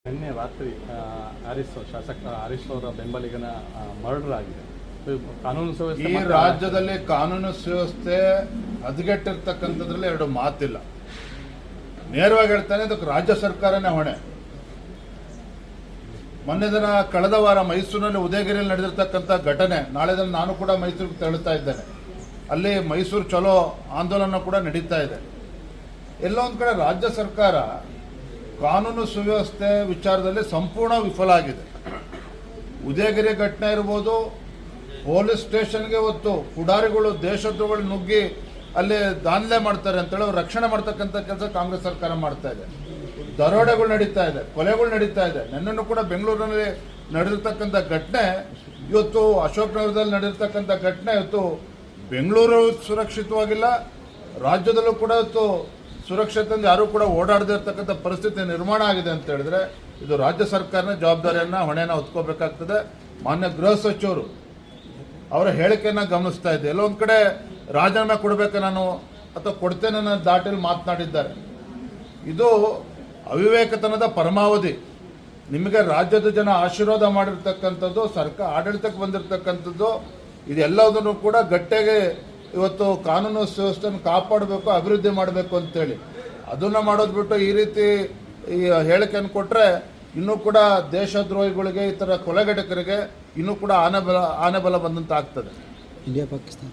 ನಿನ್ನೆ ರಾತ್ರಿ ಶಾಸಕ ಹರೀಶ್ ಅವರ ಬೆಂಬಲಿಗನ ಮರ್ಡರ್ ಆಗಿದೆ. ಕಾನೂನು ಸುವ್ಯವಸ್ಥೆ ಈ ರಾಜ್ಯದಲ್ಲಿ ಕಾನೂನು ಸುವ್ಯವಸ್ಥೆ ಹದಗೆಟ್ಟಿರ್ತಕ್ಕಂಥದ್ರಲ್ಲಿ ಎರಡು ಮಾತಿಲ್ಲ. ನೇರವಾಗಿ ಹೇಳ್ತಾನೆ, ಅದಕ್ಕೆ ರಾಜ್ಯ ಸರ್ಕಾರನೇ ಹೊಣೆ. ಮೊನ್ನೆ ದಿನ ಕಳೆದ ವಾರ ಮೈಸೂರಿನಲ್ಲಿ ಉದಯಗಿರಿಯಲ್ಲಿ ನಡೆದಿರ್ತಕ್ಕಂಥ ಘಟನೆ, ನಾಳೆ ದಿನ ನಾನು ಕೂಡ ಮೈಸೂರಿಗೆ ತೆರಳುತ್ತಾ ಇದ್ದೇನೆ. ಅಲ್ಲಿ ಮೈಸೂರು ಚಲೋ ಆಂದೋಲನ ಕೂಡ ನಡೀತಾ ಇದೆ. ಎಲ್ಲೋ ಒಂದು ಕಡೆ ರಾಜ್ಯ ಸರ್ಕಾರ ಕಾನೂನು ಸುವ್ಯವಸ್ಥೆ ವಿಚಾರದಲ್ಲಿ ಸಂಪೂರ್ಣ ವಿಫಲ ಆಗಿದೆ. ಉದಯಗಿರಿ ಘಟನೆ ಇರ್ಬೋದು, ಪೊಲೀಸ್ ಸ್ಟೇಷನ್ಗೆ ಹೊತ್ತು ಪುಡಾರಿಗಳು ದೇಶದ್ರೋಹಿಗಳು ನುಗ್ಗಿ ಅಲ್ಲಿ ದಾಂಧಲೆ ಮಾಡ್ತಾರೆ ಅಂತೇಳಿ ಅವ್ರು ರಕ್ಷಣೆ ಮಾಡ್ತಕ್ಕಂಥ ಕೆಲಸ ಕಾಂಗ್ರೆಸ್ ಸರ್ಕಾರ ಮಾಡ್ತಾ ಇದೆ. ದರೋಡೆಗಳು ನಡೀತಾ ಇದೆ, ಕೊಲೆಗಳು ನಡೀತಾ ಇದೆ. ನಿನ್ನೆನೂ ಕೂಡ ಬೆಂಗಳೂರಿನಲ್ಲಿ ನಡೆದಿರ್ತಕ್ಕಂಥ ಘಟನೆ, ಇವತ್ತು ಅಶೋಕ್ ನಗರದಲ್ಲಿ ನಡೆದಿರ್ತಕ್ಕಂಥ ಘಟನೆ, ಇವತ್ತು ಬೆಂಗಳೂರು ಸುರಕ್ಷಿತವಾಗಿಲ್ಲ, ರಾಜ್ಯದಲ್ಲೂ ಕೂಡ ಇವತ್ತು ಸುರಕ್ಷತೆಯಿಂದ ಯಾರೂ ಕೂಡ ಓಡಾಡದೇ ಇರ್ತಕ್ಕಂಥ ಪರಿಸ್ಥಿತಿ ನಿರ್ಮಾಣ ಆಗಿದೆ ಅಂತ ಹೇಳಿದ್ರೆ ಇದು ರಾಜ್ಯ ಸರ್ಕಾರನೇ ಜವಾಬ್ದಾರಿಯನ್ನು ಹೊಣೆಯನ್ನು ಹೊತ್ಕೋಬೇಕಾಗ್ತದೆ. ಮಾನ್ಯ ಗೃಹ ಸಚಿವರು ಅವರ ಹೇಳಿಕೆಯನ್ನು ಗಮನಿಸ್ತಾ ಇದ್ದೆ. ಎಲ್ಲೋ ಒಂದು ಕಡೆ ರಾಜೀನಾಮೆ ಕೊಡಬೇಕು ನಾನು ಅಥವಾ ಕೊಡ್ತೇನೆ ಅನ್ನೋ ದಾಟಿಯಲ್ಲಿ ಮಾತನಾಡಿದ್ದಾರೆ. ಇದು ಅವಿವೇಕತನದ ಪರಮಾವಧಿ. ನಿಮಗೆ ರಾಜ್ಯದ ಜನ ಆಶೀರ್ವಾದ ಮಾಡಿರ್ತಕ್ಕಂಥದ್ದು, ಸರ್ಕಾರ ಆಡಳಿತಕ್ಕೆ ಬಂದಿರತಕ್ಕಂಥದ್ದು, ಇದೆಲ್ಲದನ್ನು ಕೂಡ ಗಟ್ಟಿಗೆ ಇವತ್ತು ಕಾನೂನು ಸುವ್ಯವಸ್ಥೆಯನ್ನು ಕಾಪಾಡಬೇಕು, ಅಭಿವೃದ್ಧಿ ಮಾಡಬೇಕು ಅಂತೇಳಿ ಅದನ್ನು ಮಾಡೋದು ಬಿಟ್ಟು ಈ ರೀತಿ ಈ ಹೇಳಿಕೆಯನ್ನು ಕೊಟ್ಟರೆ ಇನ್ನೂ ಕೂಡ ದೇಶದ್ರೋಹಿಗಳಿಗೆ, ಈ ಥರ ಕೊಲೆಗಡಕರಿಗೆ ಇನ್ನೂ ಕೂಡ ಆನೆ ಬಲ ಬಂದಂತ ಆಗ್ತದೆ. ಇಂಡಿಯಾ ಪಾಕಿಸ್ತಾನ